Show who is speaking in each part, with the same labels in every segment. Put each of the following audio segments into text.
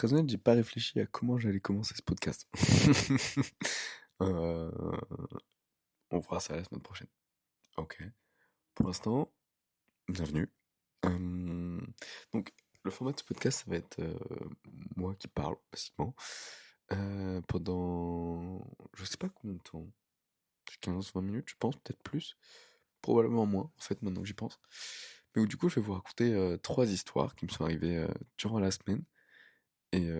Speaker 1: très honnête, j'ai pas réfléchi à comment j'allais commencer ce podcast. Euh, on fera ça la semaine prochaine. Ok. Pour l'instant, bienvenue. Euh, donc, le format de ce podcast, ça va être moi qui parle, basiquement, pendant, je sais pas combien de temps, 15-20 minutes, je pense, peut-être plus. Probablement moins, en fait, maintenant que j'y pense. Mais où, du coup, je vais vous raconter 3 histoires qui me sont arrivées durant la semaine. Et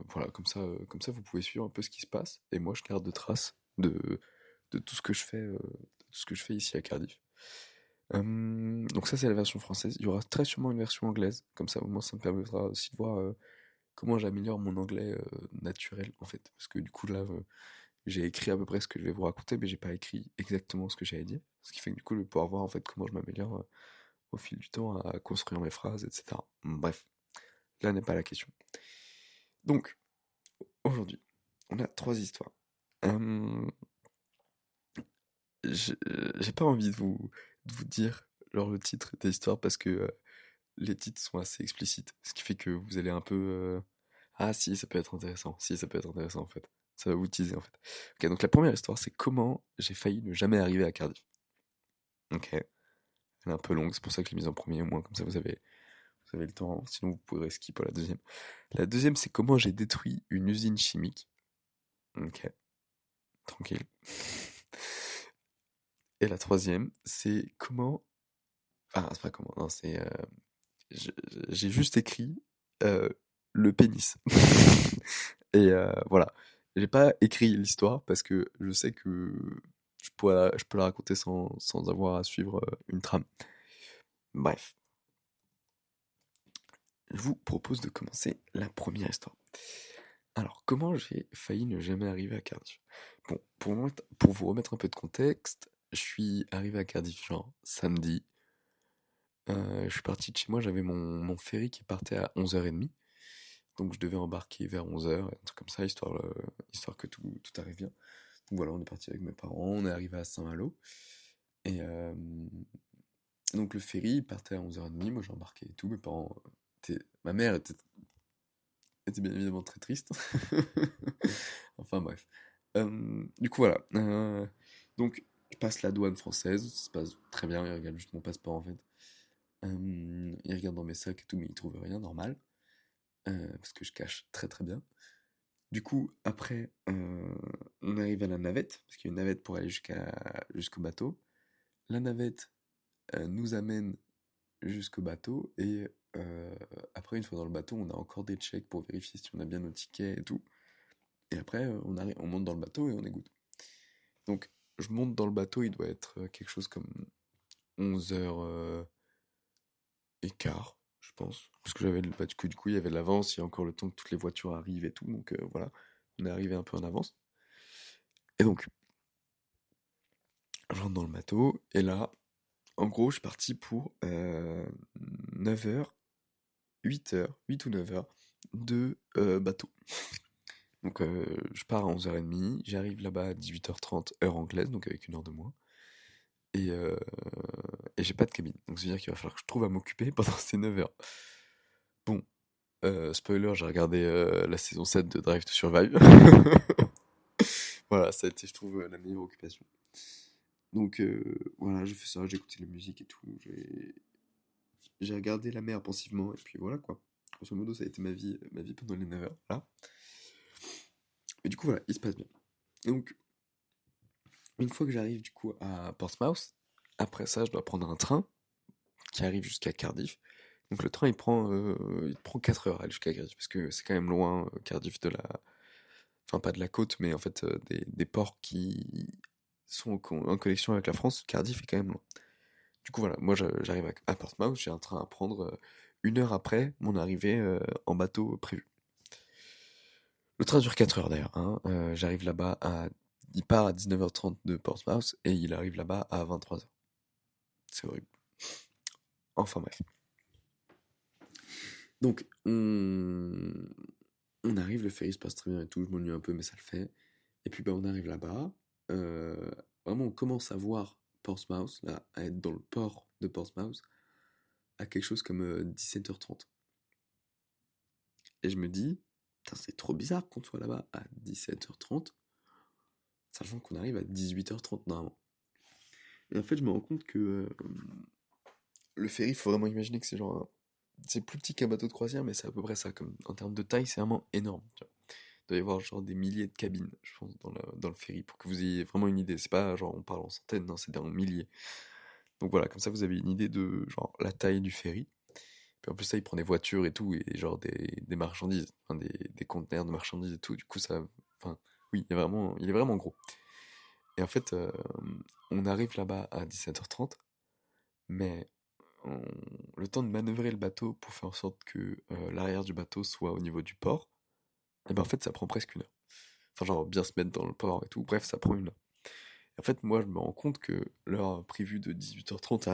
Speaker 1: voilà, comme ça, vous pouvez suivre un peu ce qui se passe. Et moi, je garde de traces de tout ce que je fais, tout ce que je fais ici à Cardiff. Donc ça, c'est la version française. Il y aura très sûrement une version anglaise. Comme ça, au moins, ça me permettra aussi de voir comment j'améliore mon anglais naturel, en fait. Parce que du coup, là, j'ai écrit à peu près ce que je vais vous raconter, mais j'ai pas écrit exactement ce que j'allais dire. Ce qui fait que du coup, je vais pouvoir voir en fait comment je m'améliore au fil du temps à construire mes phrases, etc. Bref, là n'est pas la question. Donc, aujourd'hui, on a 3 histoires. Euh, j'ai pas envie de vous dire le titre des histoires parce que les titres sont assez explicites. Ce qui fait que vous allez un peu... Ah si, ça peut être intéressant. Si, ça peut être intéressant en fait. Ça va vous teaser en fait. Ok, donc la première histoire, c'est comment j'ai failli ne jamais arriver à Cardiff. Ok, elle est un peu longue, c'est pour ça que je l'ai mise en premier, au moins comme ça vous avez le temps, sinon vous pourrez skip à la deuxième. La deuxième, c'est comment j'ai détruit une usine chimique. Ok, tranquille. Et la troisième, c'est comment... Ah, c'est pas comment, non, c'est... je- j'ai juste écrit euh, le pénis. Et voilà. J'ai pas écrit l'histoire parce que je sais que je peux la raconter sans avoir à suivre une trame. Bref, je vous propose de commencer la première histoire. Alors, comment j'ai failli ne jamais arriver à Cardiff? Bon, pour vous remettre un peu de contexte, je suis arrivé à Cardiff genre samedi. Je suis parti de chez moi, j'avais mon ferry qui partait à 11h30. Donc je devais embarquer vers 11h, un truc comme ça, histoire que tout arrive bien. Donc voilà, on est parti avec mes parents, on est arrivé à Saint-Malo. Et donc le ferry il partait à 11h30, moi j'ai embarqué et tout. Mes parents, ma mère était bien évidemment très triste. Enfin bref. Du coup voilà. Donc je passe la douane française, ça se passe très bien, ils regardent juste mon passeport en fait. Ils regardent dans mes sacs et tout, mais ils trouvent rien, normal. Parce que je cache très très bien. Du coup, après, on arrive à la navette, parce qu'il y a une navette pour aller jusqu'au bateau. La navette nous amène jusqu'au bateau, et après, une fois dans le bateau, on a encore des checks pour vérifier si on a bien nos tickets et tout. Et après, on monte dans le bateau et on égoutte. Donc, je monte dans le bateau, il doit être quelque chose comme 11h15, je pense. Parce que bah, du coup, il y avait l'avance, il y a encore le temps que toutes les voitures arrivent et tout, donc voilà, on est arrivé un peu en avance. Et donc, je rentre dans le bateau, et là, en gros, je suis parti pour 9h, 8h, 8 ou 9h de bateau. Donc, je pars à 11h30, j'arrive là-bas à 18h30, heure anglaise, donc avec une heure de moins. Et, euh, et j'ai pas de cabine. Donc, ça veut dire qu'il va falloir que je trouve à m'occuper pendant ces 9h. Bon, spoiler, j'ai regardé la saison 7 de Drive to Survive. Voilà, ça a été, je trouve, la meilleure occupation. Donc, voilà, j'ai fait ça, j'ai écouté la musique et tout. J'ai regardé la mer pensivement, et puis voilà quoi. Grosso modo, ça a été ma vie pendant les 9 heures, là. Et du coup, voilà, il se passe bien. Donc, une fois que j'arrive du coup à Portsmouth, après ça, je dois prendre un train qui arrive jusqu'à Cardiff. Donc, le train, il prend 4 heures à aller jusqu'à Cardiff, parce que c'est quand même loin, Cardiff de la... Enfin, pas de la côte, mais en fait, des ports qui sont en connexion avec la France. Cardiff est quand même loin. Du coup, voilà, moi, j'arrive à Portsmouth, j'ai un train à prendre 1 heure après mon arrivée en bateau prévu. Le train dure 4 heures d'ailleurs, hein. J'arrive là-bas à... Il part à 19h30 de Portsmouth et il arrive là-bas à 23h. C'est horrible. Enfin bref. Donc, on arrive, le ferry se passe très bien et tout, je m'ennuie un peu, mais ça le fait. Et puis, bah, on arrive là-bas. Vraiment, on commence à voir Portsmouth, là, à être dans le port de Portsmouth, à quelque chose comme 17h30. Et je me dis, putain, c'est trop bizarre qu'on soit là-bas à 17h30, sachant qu'on arrive à 18h30 normalement. Et en fait, je me rends compte que le ferry, faut vraiment imaginer que c'est genre c'est plus petit qu'un bateau de croisière, mais c'est à peu près ça. Comme, en termes de taille, c'est vraiment énorme. Tu vois. Il doit y avoir genre des milliers de cabines, je pense, dans le ferry, pour que vous ayez vraiment une idée. C'est pas genre on parle en centaines, non, c'est en milliers. Donc voilà, comme ça vous avez une idée de genre la taille du ferry. Puis en plus ça, il prend des voitures et tout, et genre des marchandises, enfin, des conteneurs de marchandises et tout. Du coup, ça. Enfin, oui, il est vraiment gros. Et en fait, on arrive là-bas à 17h30, mais on- le temps de manœuvrer le bateau pour faire en sorte que l'arrière du bateau soit au niveau du port, et ben en fait ça prend presque une heure. Enfin genre bien se mettre dans le port et tout, bref ça prend une heure. Et en fait moi je me rends compte que l'heure prévue de 18h30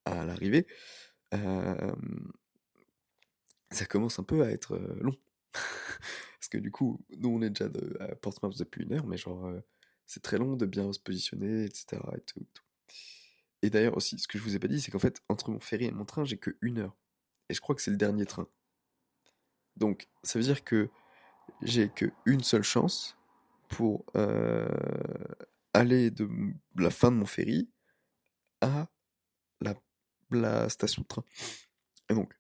Speaker 1: à l'arrivée, euh, ça commence un peu à être long. Parce que du coup, nous on est déjà à Portsmouth depuis une heure, mais genre c'est très long de bien se positionner, etc. Et tout, tout. Et d'ailleurs aussi, ce que je vous ai pas dit, c'est qu'en fait, entre mon ferry et mon train, j'ai que une heure. Et je crois que c'est le dernier train. Donc, ça veut dire que j'ai que une seule chance pour aller de la fin de mon ferry à la, la station de train. Et donc,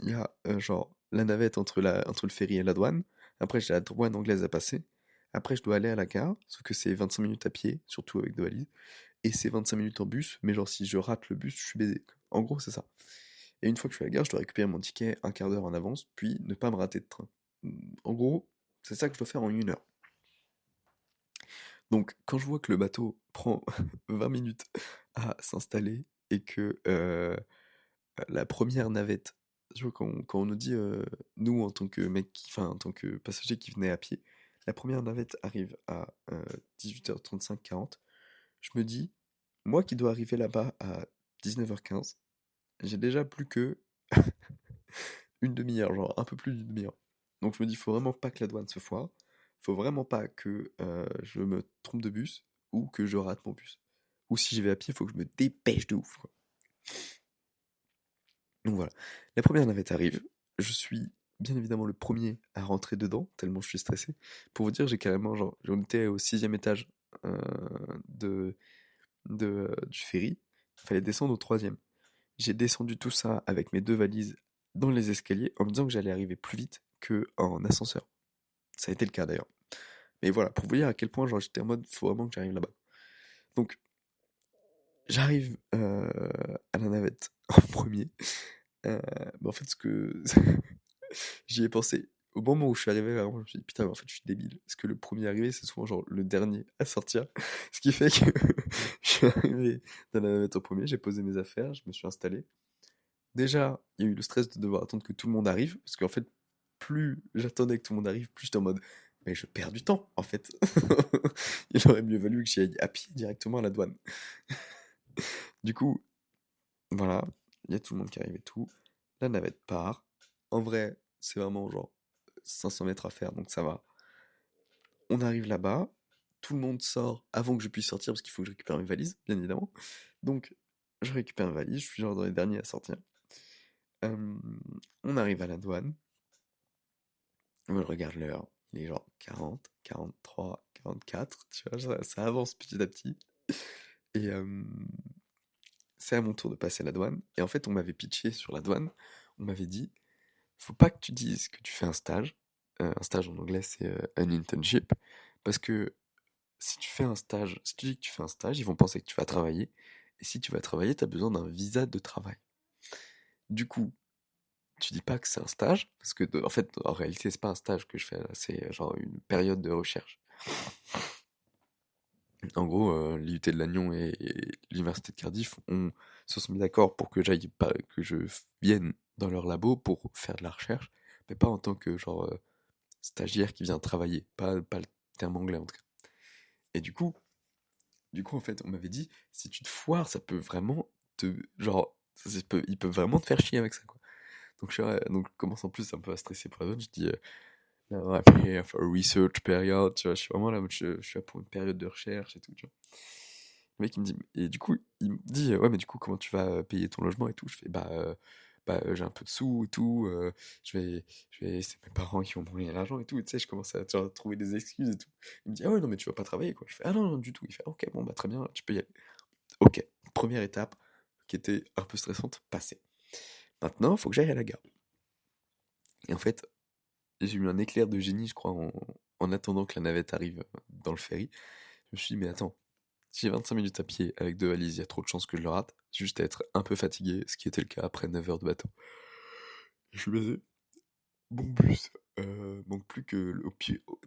Speaker 1: il y a genre la navette entre le ferry et la douane. Après, j'ai la douane anglaise à passer. Après, je dois aller à la gare, sauf que c'est 25 minutes à pied, surtout avec deux valises. Et c'est 25 minutes en bus, mais genre si je rate le bus, je suis baisé. En gros, c'est ça. Et une fois que je suis à la gare, je dois récupérer mon ticket un quart d'heure en avance, puis ne pas me rater de train. En gros, c'est ça que je dois faire en une heure. Donc, quand je vois que le bateau prend 20 minutes à s'installer et que la première navette, tu vois, quand on nous dit, nous, en tant que mec, enfin, en tant que passager qui venait à pied, la première navette arrive à 18h35, 40, je me dis, moi qui dois arriver là-bas à 19h15, j'ai déjà plus que une demi-heure, genre un peu plus d'une demi-heure. Donc je me dis, faut vraiment pas que la douane se foire, faut vraiment pas que je me trompe de bus ou que je rate mon bus. Ou si j'y vais à pied, il faut que je me dépêche de ouf, quoi. Donc voilà, la première navette arrive, je suis bien évidemment le premier à rentrer dedans, tellement je suis stressé. Pour vous dire, j'ai carrément, genre, on était au 6e étage euh, de, du ferry, il fallait descendre au 3e. J'ai descendu tout ça avec mes deux valises dans les escaliers en me disant que j'allais arriver plus vite qu'en ascenseur. Ça a été le cas d'ailleurs. Mais voilà, pour vous dire à quel point genre, j'étais en mode, faut vraiment que j'arrive là-bas. Donc, j'arrive à la navette en premier. Mais en fait, ce que j'y ai pensé. Au moment où je suis arrivé, vraiment, je me suis dit, putain, mais en fait, je suis débile. Parce que le premier arrivé, c'est souvent genre le dernier à sortir. Ce qui fait que je suis arrivé dans la navette au premier, j'ai posé mes affaires, je me suis installé. Déjà, il y a eu le stress de devoir attendre que tout le monde arrive, parce qu'en fait, plus j'attendais que tout le monde arrive, plus j'étais en mode, mais je perds du temps, en fait. Il aurait mieux valu que j'y aille à pied directement à la douane. Du coup, voilà, il y a tout le monde qui arrive et tout. La navette part. En vrai, c'est vraiment genre 500 mètres à faire, donc ça va. On arrive là-bas, tout le monde sort avant que je puisse sortir, parce qu'il faut que je récupère mes valises, bien évidemment. Donc, je récupère mes valises, je suis genre dans les derniers à sortir. Euh, on arrive à la douane. Je regarde l'heure, il est genre 40, 43, 44, tu vois, ça avance petit à petit. Et c'est à mon tour de passer la douane. Et en fait, on m'avait pitché sur la douane, on m'avait dit, faut pas que tu dises que tu fais un stage. Un stage en anglais, c'est un internship. Parce que si tu fais un stage, si tu dis que tu fais un stage, ils vont penser que tu vas travailler. Et si tu vas travailler, tu as besoin d'un visa de travail. Du coup, tu dis pas que c'est un stage, parce que en fait, en réalité, c'est pas un stage que je fais, là, c'est genre une période de recherche. En gros, l'IUT de Lannion et l'université de Cardiff se sont mis d'accord pour que que je vienne dans leur labo pour faire de la recherche, mais pas en tant que genre stagiaire qui vient travailler, pas le terme anglais en tout cas. Et en fait, on m'avait dit, si tu te foires, ça peut vraiment genre, ils peuvent vraiment te faire chier avec ça, quoi. Donc je commence en plus un peu à stresser pour la zone, je dis, no, I'm here for a research period, tu vois, je suis vraiment là, je suis là pour une période de recherche et tout, tu vois. Le mec, il me dit, et du coup, il me dit, ouais, mais du coup, comment tu vas payer ton logement et tout? Je fais, bah, j'ai un peu de sous et tout, c'est mes parents qui vont me donner l'argent et tout, et tu sais, je commence à genre, trouver des excuses et tout. Il me dit: «Ah ouais, non, mais tu vas pas travailler, quoi». Je fais: «Ah non, non, du tout». Il fait: «OK, bon, bah, très bien, tu peux y aller». OK, première étape qui était un peu stressante, passée. Maintenant, faut que j'aille à la gare. Et en fait, j'ai eu un éclair de génie, je crois, en attendant que la navette arrive dans le ferry. Je me suis dit: «Mais attends, si j'ai 25 minutes à pied avec 2 valises, il y a trop de chances que je le rate, juste à être un peu fatigué», ce qui était le cas après 9 heures de bateau. Je suis basé. Mon bus manque plus que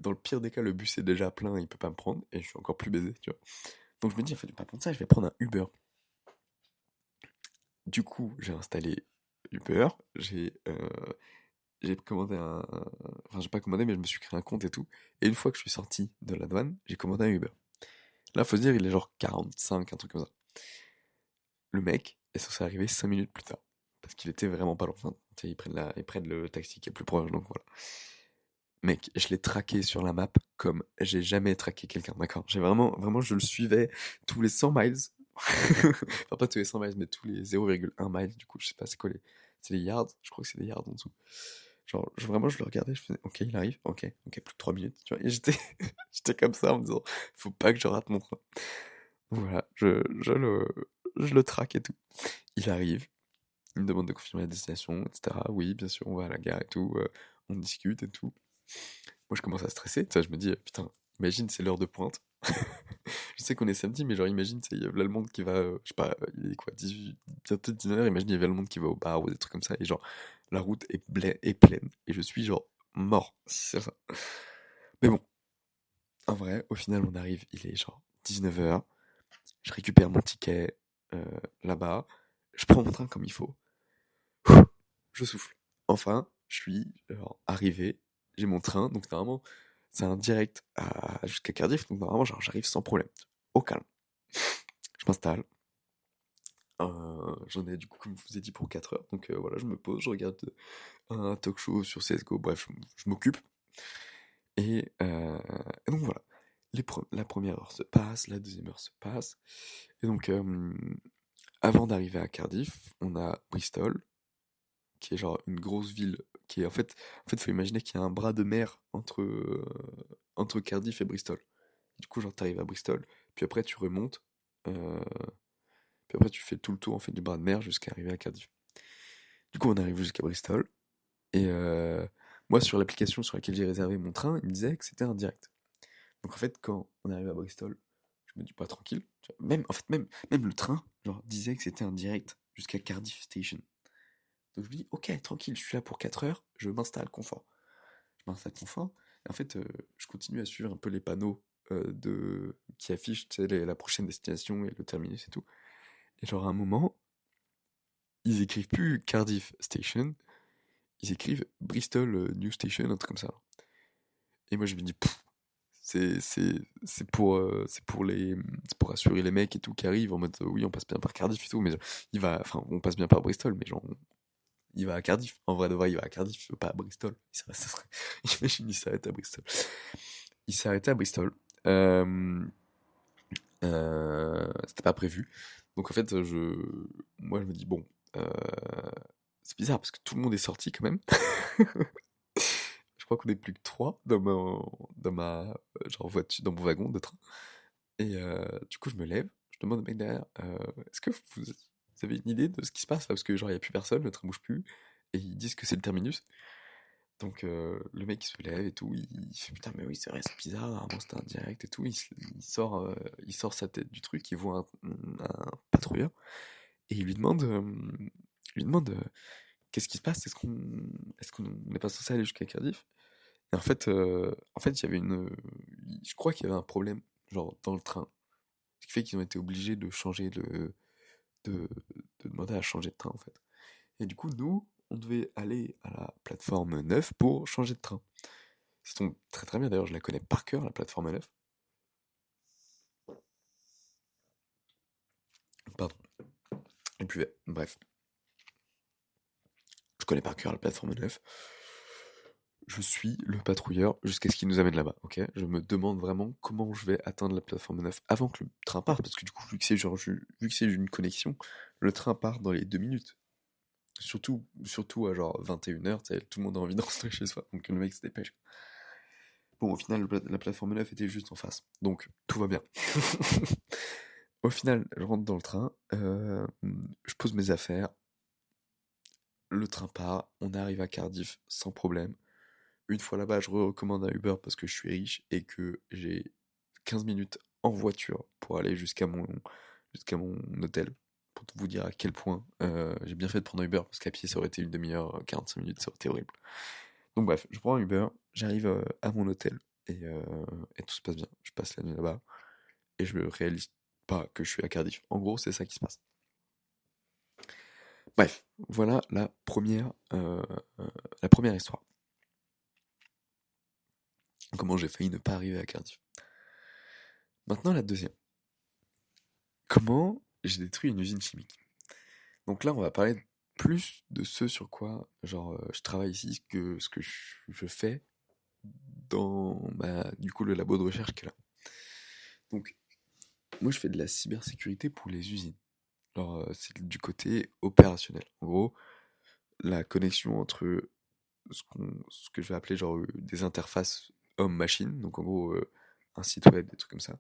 Speaker 1: dans le pire des cas, le bus est déjà plein, il peut pas me prendre et je suis encore plus baisé, tu vois? Donc je me dis: «En fait, je vais pas prendre ça, je vais prendre un Uber». Du coup, j'ai installé Uber, j'ai commandé enfin, j'ai pas commandé, mais je me suis créé un compte et tout, et une fois que je suis sorti de la douane, j'ai commandé un Uber. Là, faut se dire, il est genre 45, un truc comme ça. Le mec est censé arriver 5 minutes plus tard. Parce qu'il était vraiment pas loin. Enfin, tu sais, ils prennent le taxi qui est plus proche, donc voilà. Mec, je l'ai traqué sur la map comme j'ai jamais traqué quelqu'un, d'accord? J'ai vraiment, je le suivais tous les 100 miles. Enfin, pas tous les 100 miles, mais tous les 0,1 miles, du coup, je sais pas c'est quoi c'est les yards, je crois que c'est des yards en dessous. Genre, vraiment, je le regardais, je faisais, ok, il arrive, ok, plus de 3 minutes, tu vois, et j'étais, j'étais comme ça en me disant, faut pas que je rate mon train. Voilà, je le traque et tout. Il arrive, il me demande de confirmer la destination, etc. Oui, bien sûr, on va à la gare et tout, on discute et tout. Moi, je commence à stresser, tu sais, je me dis, putain, imagine, c'est l'heure de pointe. Je sais qu'on est samedi, mais genre, imagine, tu sais, il y a là le monde qui va, je sais pas, il est quoi, 18, bientôt 19h, imagine, il y avait le monde qui va au bar ou des trucs comme ça, et genre, la route est pleine, et je suis genre mort, si c'est ça. Mais bon, en vrai, au final, on arrive, il est genre 19h, je récupère mon ticket là-bas, je prends mon train comme il faut, je souffle. Enfin, je suis genre, arrivé, j'ai mon train, donc normalement, c'est un direct jusqu'à Cardiff, donc normalement, genre, j'arrive sans problème, au calme. Je m'installe, j'en ai du coup, comme je vous ai dit, pour 4 heures, donc voilà, je me pose, je regarde un talk show sur CSGO, bref, je m'occupe, et donc voilà. La première heure se passe, la deuxième heure se passe, et donc avant d'arriver à Cardiff, on a Bristol, qui est genre une grosse ville, qui est en fait, faut imaginer qu'il y a un bras de mer entre Cardiff et Bristol. Du coup, genre, t'arrives à Bristol, puis après tu remontes, euh, puis après tu fais tout le tour en fait du bras de mer jusqu'à arriver à Cardiff. Du coup, on arrive jusqu'à Bristol, et moi, sur l'application sur laquelle j'ai réservé mon train, il me disait que c'était un direct. Donc en fait, quand on arrive à Bristol, je me dis pas tranquille. Même, en fait, même le train, genre, disait que c'était un direct jusqu'à Cardiff Station. Donc je me dis, ok, tranquille, je suis là pour 4 heures, je m'installe confort. Je m'installe confort, et en fait, je continue à suivre un peu les panneaux qui affichent, tu sais, la prochaine destination et le terminus et tout. Et genre, à un moment, ils écrivent plus Cardiff Station, ils écrivent Bristol New Station, un truc comme ça. Et moi, je me dis, c'est pour assurer les mecs et tout qui arrivent en mode, oui, on passe bien par Cardiff et tout, mais on passe bien par Bristol, mais genre, il va à Cardiff. En vrai de vrai, il va à Cardiff, pas à Bristol. Imagine, il s'arrête à Bristol. Il s'est arrêté à Bristol. Euh, C'était pas prévu. Donc en fait, moi je me dis, bon, euh, c'est bizarre parce que tout le monde est sorti quand même. Je crois qu'on est plus que trois dans ma genre voiture, dans mon wagon de train. Et du coup, je me lève, je demande au mec derrière, est-ce que vous avez une idée de ce qui se passe là? Parce que genre, il n'y a plus personne, le train bouge plus, et ils disent que c'est le terminus. Donc le mec il se lève et tout, il fait putain mais oui c'est vrai c'est bizarre, normalement c'était un direct et tout, il sort sa tête du truc, il voit un patrouilleur, et il lui demande qu'est-ce qui se passe, est-ce qu'on n'est pas censé aller jusqu'à Cardiff? Et en fait il y avait je crois qu'il y avait un problème genre dans le train, ce qui fait qu'ils ont été obligés de changer de, de demander à changer de train en fait. Et du coup nous on devait aller à la plateforme 9 pour changer de train. Ça tombe très très bien, d'ailleurs, je la connais par cœur, la plateforme 9. Pardon, elle buvait. Bref, je connais par cœur la plateforme 9. Je suis le patrouilleur jusqu'à ce qu'il nous amène là-bas, ok? Je me demande vraiment comment je vais atteindre la plateforme 9 avant que le train parte, parce que du coup, vu que c'est une connexion, le train part dans les 2 minutes. Surtout à genre 21h, tout le monde a envie de rentrer chez soi, donc le mec se dépêche. Bon, au final, la plateforme 9 était juste en face, donc tout va bien. Au final, je rentre dans le train, je pose mes affaires, le train part, on arrive à Cardiff sans problème. Une fois là-bas, je recommande un Uber parce que je suis riche et que j'ai 15 minutes en voiture pour aller jusqu'à mon hôtel. Pour vous dire à quel point j'ai bien fait de prendre un Uber parce qu'à pied ça aurait été une demi-heure, 45 minutes, ça aurait été horrible. Donc bref, je prends un Uber, j'arrive à mon hôtel et tout se passe bien. Je passe la nuit là-bas et je me réalise pas que je suis à Cardiff. En gros, c'est ça qui se passe. Bref, voilà la première histoire. Comment j'ai failli ne pas arriver à Cardiff. Maintenant la deuxième. Comment j'ai détruit une usine chimique. Donc là, on va parler plus de ce sur quoi, genre, je travaille ici, que ce que je fais dans, du coup, le labo de recherche qu'elle a. Donc, moi, je fais de la cybersécurité pour les usines. Alors, c'est du côté opérationnel. En gros, la connexion entre ce que je vais appeler genre des interfaces homme-machine, donc en gros, un site web, des trucs comme ça,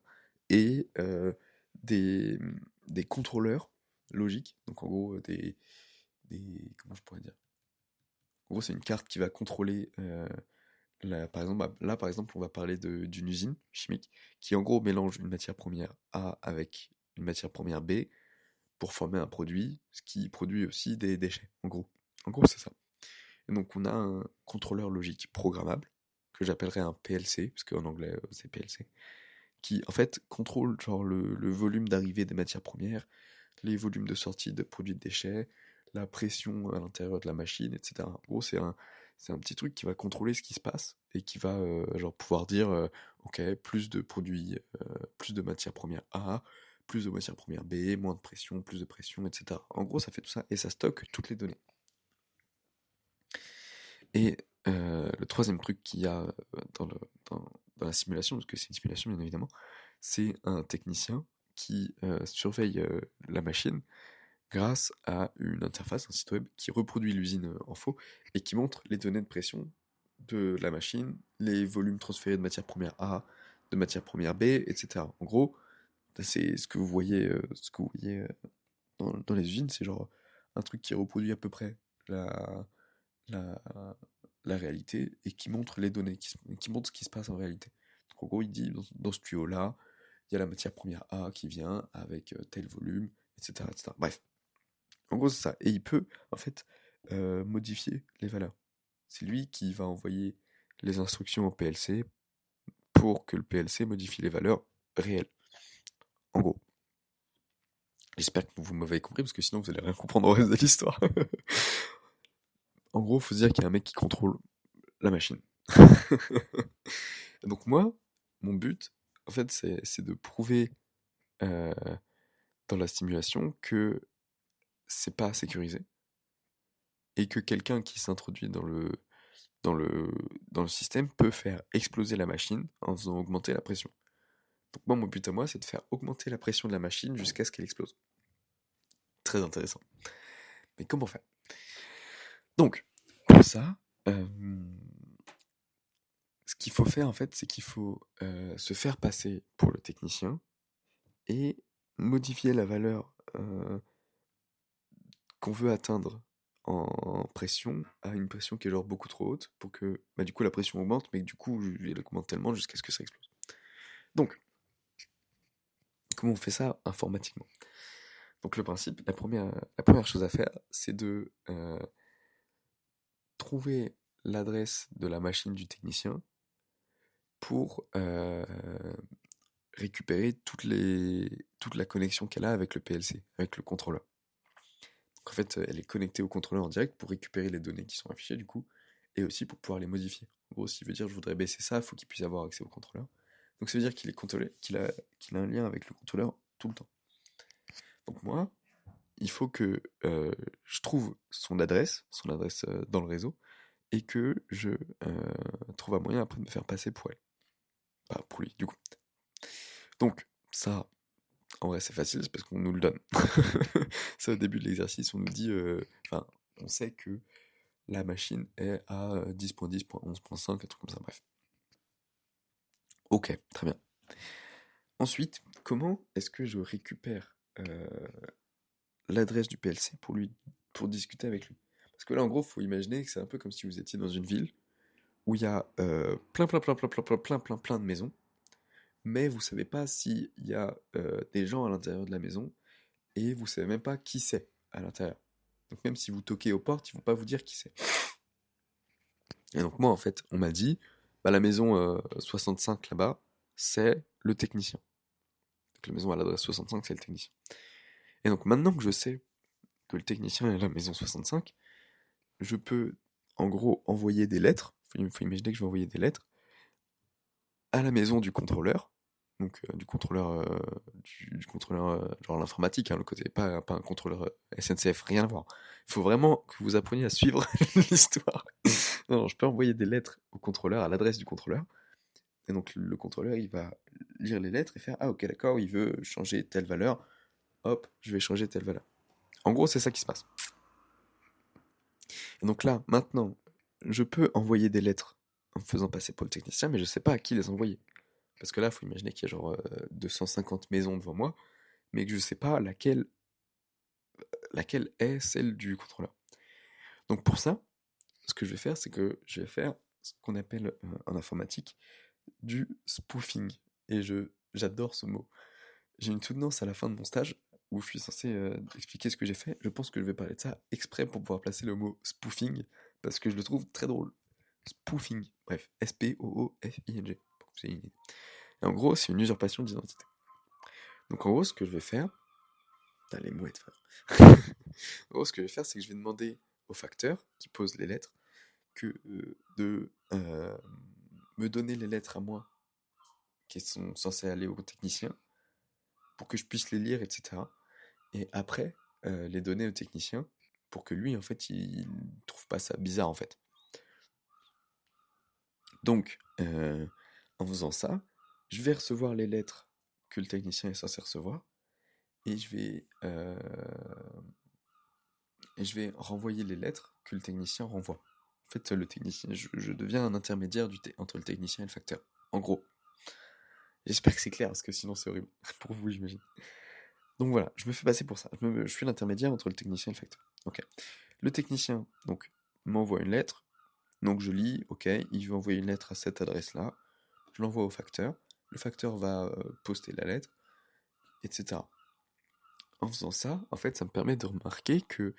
Speaker 1: et des, des contrôleurs logiques, donc en gros, comment je pourrais dire? En gros, c'est une carte qui va contrôler, par exemple, on va parler d'une usine chimique qui, en gros, mélange une matière première A avec une matière première B pour former un produit, ce qui produit aussi des déchets, en gros. En gros, c'est ça. Et donc, on a un contrôleur logique programmable, que j'appellerais un PLC, parce qu'en anglais, c'est PLC, qui, en fait, contrôle genre le volume d'arrivée des matières premières, les volumes de sortie de produits de déchets, la pression à l'intérieur de la machine, etc. En gros, c'est un petit truc qui va contrôler ce qui se passe et qui va genre pouvoir dire ok, plus de produits, plus de matières premières A, plus de matières premières B, moins de pression, plus de pression, etc. En gros, ça fait tout ça et ça stocke toutes les données. Et le troisième truc qu'il y a dans, le, dans la simulation, parce que c'est une simulation bien évidemment, c'est un technicien qui surveille la machine grâce à une interface, un site web qui reproduit l'usine en faux et qui montre les données de pression de la machine, les volumes transférés de matière première A, de matière première B, etc. En gros, c'est ce que vous voyez, dans les usines, c'est genre un truc qui reproduit à peu près la, la, la réalité et qui montre les données, qui montre ce qui se passe en réalité. Donc en gros, il dit dans ce tuyau-là, il y a la matière première A qui vient avec tel volume, etc., etc. Bref, en gros, c'est ça. Et il peut, en fait, modifier les valeurs. C'est lui qui va envoyer les instructions au PLC pour que le PLC modifie les valeurs réelles. En gros. J'espère que vous m'avez compris, parce que sinon vous allez rien comprendre au reste de l'histoire. En gros, il faut se dire qu'il y a un mec qui contrôle la machine. Donc moi, mon but, en fait, c'est de prouver euh, dans la simulation que c'est pas sécurisé et que quelqu'un qui s'introduit dans le, dans le système peut faire exploser la machine en faisant augmenter la pression. Donc moi, mon but à moi, c'est de faire augmenter la pression de la machine jusqu'à ce qu'elle explose. Très intéressant. Mais comment faire? Donc, pour ça, ce qu'il faut faire, en fait, c'est qu'il faut se faire passer pour le technicien et modifier la valeur qu'on veut atteindre en pression à une pression qui est genre beaucoup trop haute pour que du coup la pression augmente, mais que du coup elle augmente tellement jusqu'à ce que ça explose. Donc, comment on fait ça informatiquement? Donc le principe, la première chose à faire, c'est de trouver l'adresse de la machine du technicien pour récupérer toute la connexion qu'elle a avec le PLC, avec le contrôleur. Donc en fait, elle est connectée au contrôleur en direct pour récupérer les données qui sont affichées du coup, et aussi pour pouvoir les modifier. En gros, s'il veut dire je voudrais baisser ça, il faut qu'il puisse avoir accès au contrôleur. Donc ça veut dire qu'il est contrôlé, qu'il a un lien avec le contrôleur tout le temps. Donc moi, il faut que je trouve son adresse dans le réseau, et que je trouve un moyen après de me faire passer pour elle. Pas pour lui, du coup. Donc, ça, en vrai, c'est facile, c'est parce qu'on nous le donne. Ça, au début de l'exercice, on nous dit... Enfin, on sait que la machine est à 10.10.11.5, un truc comme ça, bref. Ok, très bien. Ensuite, comment est-ce que je récupère l'adresse du PLC pour discuter avec lui? Parce que là, en gros, faut imaginer que c'est un peu comme si vous étiez dans une ville où il y a plein de maisons, mais vous savez pas s'il y a des gens à l'intérieur de la maison et vous savez même pas qui c'est à l'intérieur. Donc même si vous toquez aux portes, ils vont pas vous dire qui c'est. Et donc moi, en fait, on m'a dit, bah, la maison 65 là-bas, c'est le technicien. Donc la maison à l'adresse 65, c'est le technicien. Et donc maintenant que je sais que le technicien est à la maison 65, je peux en gros envoyer des lettres. Faut imaginer que je vais envoyer des lettres à la maison du contrôleur. Donc du contrôleur, du contrôleur genre l'informatique, hein, le côté, pas un contrôleur SNCF, rien à voir. Il faut vraiment que vous appreniez à suivre l'histoire. Non, je peux envoyer des lettres au contrôleur, à l'adresse du contrôleur. Et donc le contrôleur, il va lire les lettres et faire ah ok d'accord, il veut changer telle valeur. Hop, je vais changer telle valeur. En gros, c'est ça qui se passe. Et donc là, maintenant, je peux envoyer des lettres en me faisant passer pour le technicien, mais je sais pas à qui les envoyer. Parce que là, il faut imaginer qu'il y a genre 250 maisons devant moi, mais que je sais pas laquelle est celle du contrôleur. Donc pour ça, ce que je vais faire, c'est que je vais faire ce qu'on appelle en informatique du spoofing. Et j'adore ce mot. J'ai une soutenance à la fin de mon stage où je suis censé expliquer ce que j'ai fait. Je pense que je vais parler de ça exprès pour pouvoir placer le mot spoofing, parce que je le trouve très drôle. Spoofing, bref, S-P-O-O-F-I-N-G. Et en gros, c'est une usurpation d'identité. Donc en gros, ce que je vais faire... Putain, les mouettes, frère. En gros, ce que je vais faire, c'est que je vais demander au facteur qui pose les lettres de me donner les lettres à moi qui sont censées aller au technicien pour que je puisse les lire, etc. Et après, les donner au technicien pour que lui, en fait, il trouve pas ça bizarre, en fait. Donc, en faisant ça, je vais recevoir les lettres que le technicien est censé recevoir et je vais renvoyer les lettres que le technicien renvoie. En fait, le technicien, je deviens un intermédiaire entre le technicien et le facteur. En gros. J'espère que c'est clair, parce que sinon c'est horrible. Pour vous, j'imagine. Donc voilà, je me fais passer pour ça. Je suis l'intermédiaire entre le technicien et le facteur. Ok. Le technicien, donc, m'envoie une lettre. Donc je lis, ok, il veut envoyer une lettre à cette adresse-là. Je l'envoie au facteur. Le facteur va poster la lettre, etc. En faisant ça, en fait, ça me permet de remarquer que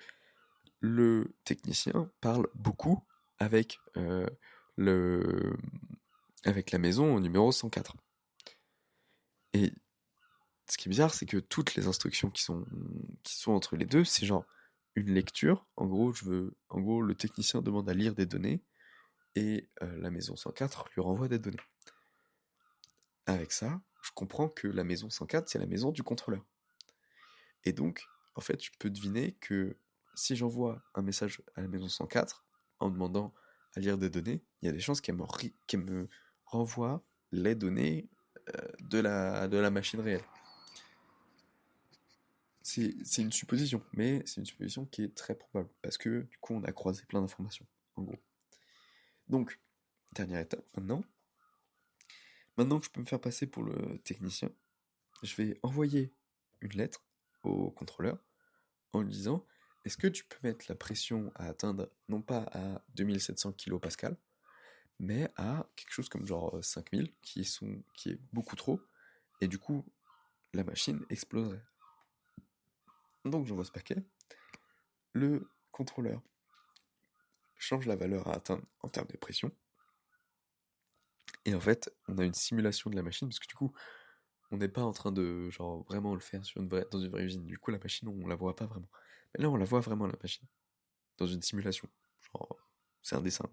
Speaker 1: le technicien parle beaucoup avec, le... avec la maison au numéro 104. Et ce qui est bizarre, c'est que toutes les instructions qui sont entre les deux, c'est genre une lecture. En gros, le technicien demande à lire des données et la maison 104 lui renvoie des données. Avec ça, je comprends que la maison 104, c'est la maison du contrôleur. Et donc, en fait, je peux deviner que si j'envoie un message à la maison 104 en demandant à lire des données, il y a des chances qu'elle me renvoie les données de la machine réelle. C'est une supposition, mais c'est une supposition qui est très probable, parce que du coup on a croisé plein d'informations, en gros. Donc, dernière étape maintenant que je peux me faire passer pour le technicien, je vais envoyer une lettre au contrôleur en lui disant est-ce que tu peux mettre la pression à atteindre non pas à 2700 kPa, mais à quelque chose comme genre 5000, qui est beaucoup trop, et du coup la machine exploserait. Donc j'envoie ce paquet, le contrôleur change la valeur à atteindre en termes de pression, et en fait on a une simulation de la machine, parce que du coup on n'est pas en train de genre vraiment le faire dans une vraie usine, du coup la machine on la voit pas vraiment. Mais là on la voit vraiment la machine, dans une simulation, genre c'est un dessin.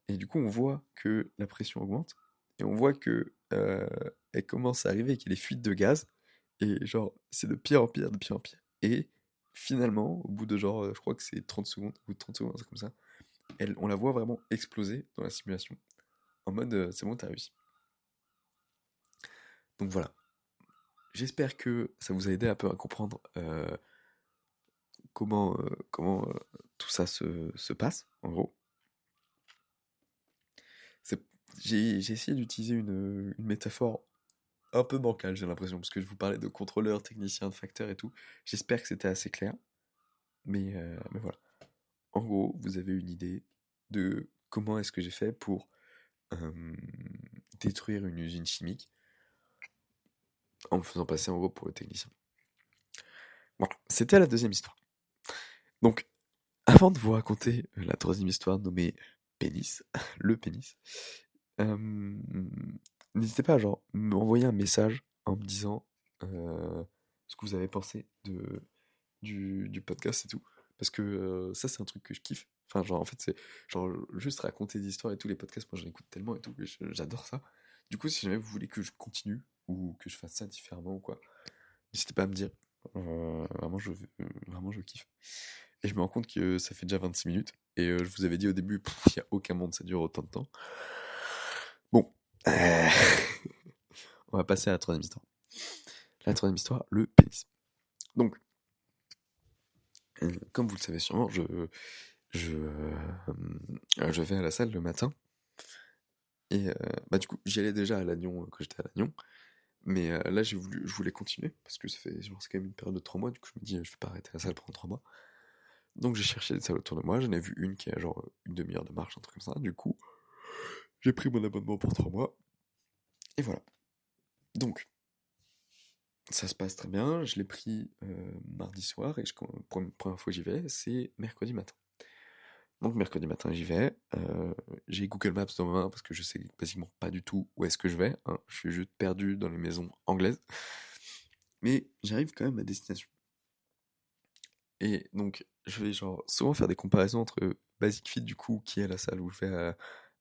Speaker 1: Et du coup on voit que la pression augmente, et on voit que elle commence à arriver, qu'il y a des fuites de gaz, et genre c'est de pire en pire, de pire en pire. Et finalement, au bout de genre, je crois que c'est 30 secondes, au bout de 30 secondes, c'est comme ça, on la voit vraiment exploser dans la simulation. En mode, c'est bon, t'as réussi. Donc voilà. J'espère que ça vous a aidé un peu à comprendre comment tout ça se passe, en gros. C'est- j'ai essayé d'utiliser une métaphore un peu bancale, j'ai l'impression, parce que je vous parlais de contrôleur, technicien, de facteur et tout. J'espère que c'était assez clair, mais voilà. En gros, vous avez une idée de comment est-ce que j'ai fait pour euh, détruire une usine chimique en me faisant passer en gros pour le technicien. Voilà, c'était la deuxième histoire. Donc, avant de vous raconter la troisième histoire nommée pénis, le pénis, n'hésitez pas à genre m'envoyer un message en me disant ce que vous avez pensé du podcast et tout. Parce que ça, c'est un truc que je kiffe. Enfin, genre, en fait, c'est genre juste raconter des histoires et tout, les podcasts, moi j'en écoute tellement et tout, que j'adore ça. Du coup, si jamais vous voulez que je continue ou que je fasse ça différemment ou quoi, n'hésitez pas à me dire. Vraiment, je kiffe. Et je me rends compte que ça fait déjà 26 minutes. Et je vous avais dit au début, il n'y a aucun monde, ça dure autant de temps. Bon, euh, on va passer à la troisième histoire. La troisième histoire, le pénis. Donc, comme vous le savez sûrement, je vais à la salle le matin. Et bah du coup, j'y allais déjà à Lannion quand j'étais à Lannion. Mais là, je voulais continuer parce que c'est quand même une période de 3 mois. Du coup, je me dis, je vais pas arrêter la salle pendant 3 mois. Donc, j'ai cherché des salles autour de moi. J'en ai vu une qui a genre une demi-heure de marche, un truc comme ça. Du coup, j'ai pris mon abonnement pour 3 mois. Et voilà. Donc, ça se passe très bien. Je l'ai pris mardi soir. Et première fois que j'y vais, c'est mercredi matin. Donc mercredi matin j'y vais, j'ai Google Maps dans ma main parce que je sais basiquement pas du tout où est-ce que je vais, hein. Je suis juste perdu dans les maisons anglaises. Mais j'arrive quand même à destination. Et donc je vais genre souvent faire des comparaisons entre Basic Fit du coup, qui est la salle où je vais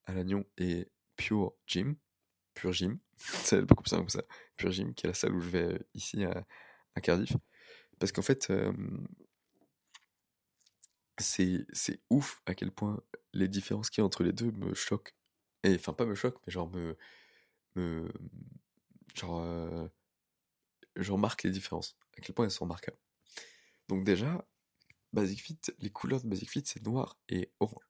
Speaker 1: à Lannion, et Pure Gym, c'est beaucoup plus simple que ça, Pure Gym, qui est la salle où je vais ici à Cardiff. Parce qu'en fait, c'est ouf à quel point les différences qu'il y a entre les deux me choquent. Et enfin, pas me choquent, mais genre me genre, genre marque les différences. À quel point elles sont remarquables. Donc déjà, Basic Fit, les couleurs de Basic Fit, c'est noir et orange.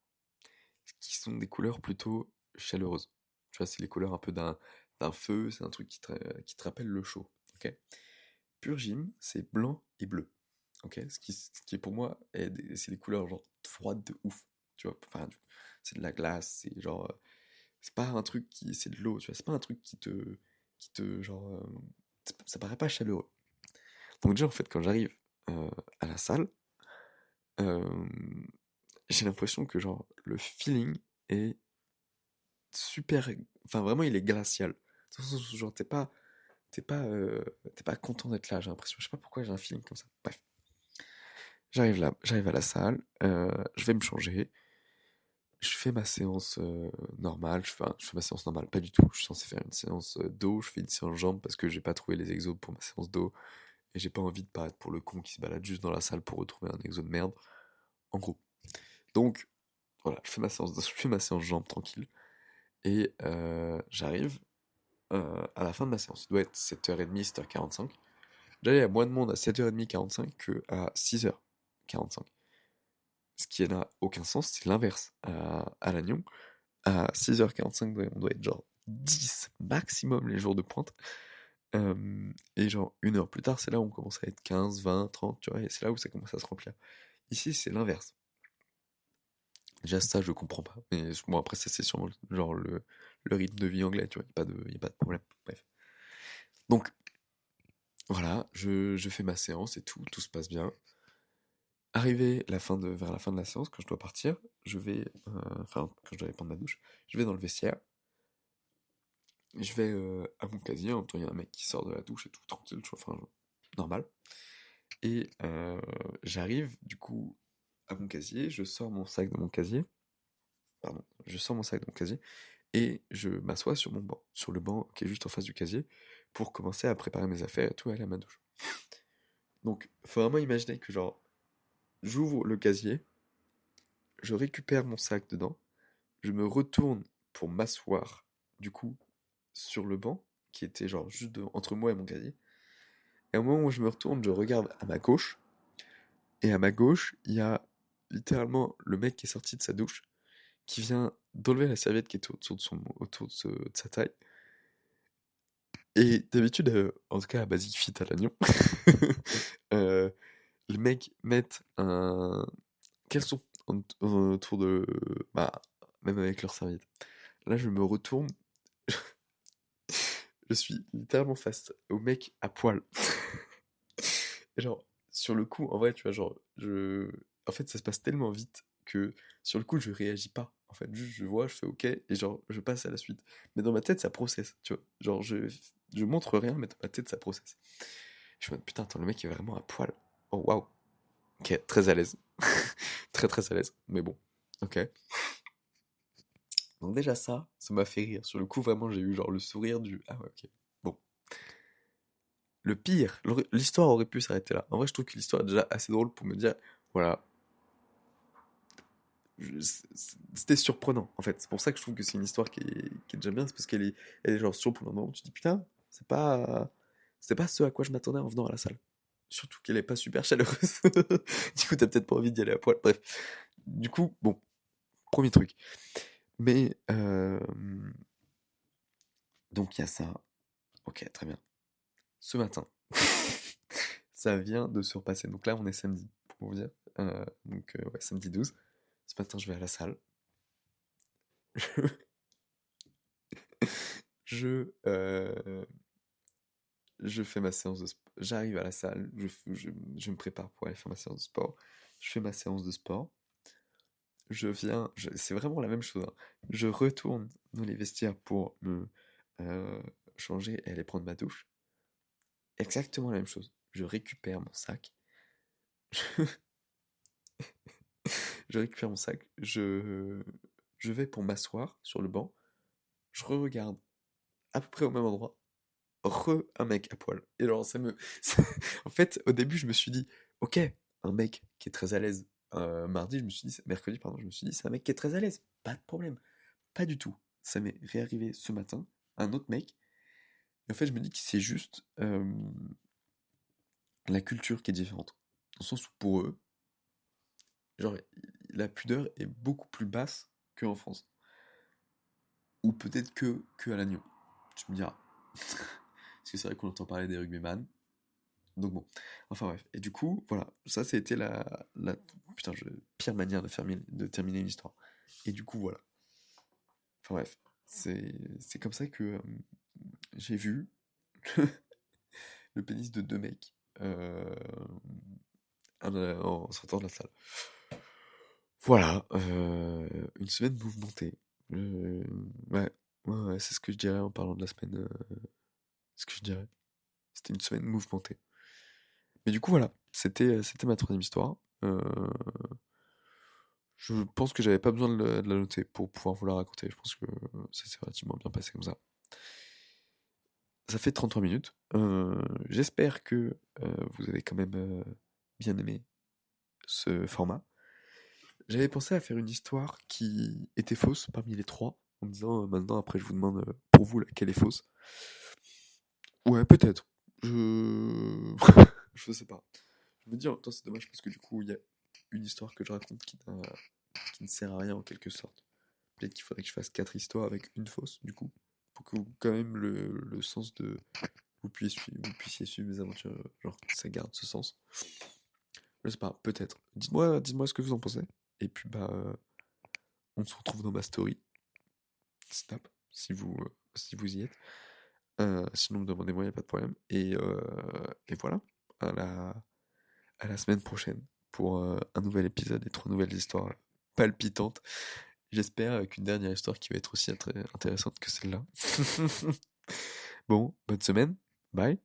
Speaker 1: Qui sont des couleurs plutôt chaleureuses. Tu vois, c'est les couleurs un peu d'un feu, c'est un truc qui te rappelle le chaud. Ok. Pure Gym, c'est blanc et bleu. Ok. Ce qui pour moi, c'est des couleurs genre froides de ouf. Tu vois, enfin, c'est de la glace, c'est genre. C'est pas un truc qui. C'est de l'eau, tu vois, c'est pas un truc qui te genre. Ça paraît pas chaleureux. Donc, déjà, en fait, quand j'arrive à la salle, euh, j'ai l'impression que genre le feeling est super. Enfin, vraiment, il est glacial. Genre, t'es pas content d'être là, j'ai l'impression. Je sais pas pourquoi j'ai un feeling comme ça. Bref. J'arrive là, j'arrive à la salle, je vais me changer, je fais ma séance normale, je fais ma séance normale, pas du tout. Je suis censé faire une séance dos, je fais une séance jambes parce que j'ai pas trouvé les exos pour ma séance dos et j'ai pas envie de paraître pour le con qui se balade juste dans la salle pour retrouver un exo de merde. En gros. Donc, voilà, je fais ma séance jambes tranquille et j'arrive à la fin de ma séance. Il doit être 7h30, 7h45. J'allais à moins de monde à 7h30, 45 que à 6h45. Ce qui n'a aucun sens, c'est l'inverse. À Lannion, à 6h45, on doit être genre 10 maximum les jours de pointe. Et genre une heure plus tard, c'est là où on commence à être 15, 20, 30, tu vois, et c'est là où ça commence à se remplir. Ici, c'est l'inverse. Déjà, ça, je comprends pas. Mais bon, après, ça, c'est sûrement genre le rythme de vie anglais, tu vois, y a pas de problème. Bref. Donc, voilà, je fais ma séance et tout se passe bien. Arrivé vers la fin de la séance, quand je dois partir, enfin, quand je dois aller prendre ma douche, je vais dans le vestiaire, je vais à mon casier, en même temps, il y a un mec qui sort de la douche et tout, tranquille, tu vois, enfin, normal. Et j'arrive, du coup, à mon casier, je sors mon sac de mon casier, pardon, je sors mon sac de mon casier, et je m'assois sur mon banc, sur le banc qui est juste en face du casier, pour commencer à préparer mes affaires et tout, et aller à ma douche. Donc, faut vraiment imaginer que, genre, j'ouvre le casier, je récupère mon sac dedans, je me retourne pour m'asseoir, du coup, sur le banc, qui était genre juste entre moi et mon casier. Et au moment où je me retourne, je regarde à ma gauche, Et à ma gauche, il y a littéralement le mec qui est sorti de sa douche, qui vient d'enlever la serviette qui était autour de sa taille. Et d'habitude, en tout cas à Basic Fit à Lannion, les mecs mettent un caleçon autour de... Bah, même avec leur serviette. Là, je me retourne, je suis littéralement face au mec à poil. Et genre, sur le coup, en vrai, tu vois, genre, en fait, ça se passe tellement vite que sur le coup, je réagis pas. En fait, juste, je vois, je fais OK, et genre, je passe à la suite. Mais dans ma tête, ça processe, tu vois. Genre, je montre rien, mais dans ma tête, ça processe. Je me dis, putain, attends, le mec est vraiment à poil. Oh, waouh. Ok, très à l'aise. Très, très à l'aise. Mais bon, ok. Donc déjà ça m'a fait rire. Sur le coup, vraiment, j'ai eu genre le sourire du... Ah ouais, ok. Bon. Le pire, l'histoire aurait pu s'arrêter là. En vrai, je trouve que l'histoire est déjà assez drôle pour me dire, voilà, c'était surprenant, en fait. C'est pour ça que je trouve que c'est une histoire qui est déjà bien, c'est parce elle est genre surprenante. Tu te dis, putain, c'est pas ce à quoi je m'attendais en venant à la salle. Surtout qu'elle est pas super chaleureuse. Du coup, t'as peut-être pas envie d'y aller à poil. Bref. Du coup, bon, premier truc. Mais, donc il y a ça. Ok, très bien. Ce matin, ça vient de se repasser. Donc là, on est samedi, pour vous dire. Ouais, samedi 12. Ce matin, je vais à la salle. Je, je fais ma séance de sport. J'arrive à la salle, je me prépare pour aller faire ma séance de sport. Je fais ma séance de sport. C'est vraiment la même chose, hein. Je retourne dans les vestiaires pour me euh, changer et aller prendre ma douche. Exactement la même chose. Je récupère mon sac. Je récupère mon sac. Je vais pour m'asseoir sur le banc. Je regarde à peu près au même endroit. Un mec à poil. Et genre, en fait, au début, je me suis dit, ok, un mec qui est très à l'aise. Mercredi, pardon, je me suis dit, c'est un mec qui est très à l'aise. Pas de problème. Pas du tout. Ça m'est réarrivé ce matin. Un autre mec. Et en fait, je me dis que c'est juste la culture qui est différente. Dans le sens où pour eux, genre, la pudeur est beaucoup plus basse qu'en France. Ou peut-être que à l'agneau. Tu me diras. Parce que c'est vrai qu'on entend parler des rugbyman. Donc bon. Enfin bref. Et du coup, voilà. Ça, c'était putain, pire manière de terminer une histoire. Et du coup, voilà. Enfin bref. C'est comme ça que j'ai vu le pénis de deux mecs en sortant de la salle. Voilà. Une semaine mouvementée. Ouais. Ouais, c'est ce que je dirais en parlant de la semaine. Ce que je dirais. C'était une semaine mouvementée. Mais du coup, voilà, c'était ma troisième histoire. Je pense que j'avais pas besoin de la noter pour pouvoir vous la raconter. Je pense que ça s'est relativement bien passé comme ça. Ça fait 33 minutes. J'espère que vous avez quand même bien aimé ce format. J'avais pensé à faire une histoire qui était fausse parmi les trois, en me disant maintenant, après, je vous demande pour vous laquelle est fausse. Ouais, peut-être. Je... je sais pas. Je me dis en même temps, c'est dommage parce que du coup, il y a une histoire que je raconte qui ne sert à rien en quelque sorte. Peut-être qu'il faudrait que je fasse 4 histoires avec une fausse, du coup, pour que quand même le sens de... vous puissiez suivre mes aventures, genre que ça garde ce sens. Je sais pas, peut-être. Dites-moi ce que vous en pensez. Et puis, bah, on se retrouve dans ma story. Snap, si vous y êtes. Sinon, demandez-moi, il n'y a pas de problème. Et voilà, à la semaine prochaine pour un nouvel épisode et 3 nouvelles histoires palpitantes. J'espère avec une dernière histoire qui va être aussi intéressante que celle-là. Bon, bonne semaine. Bye.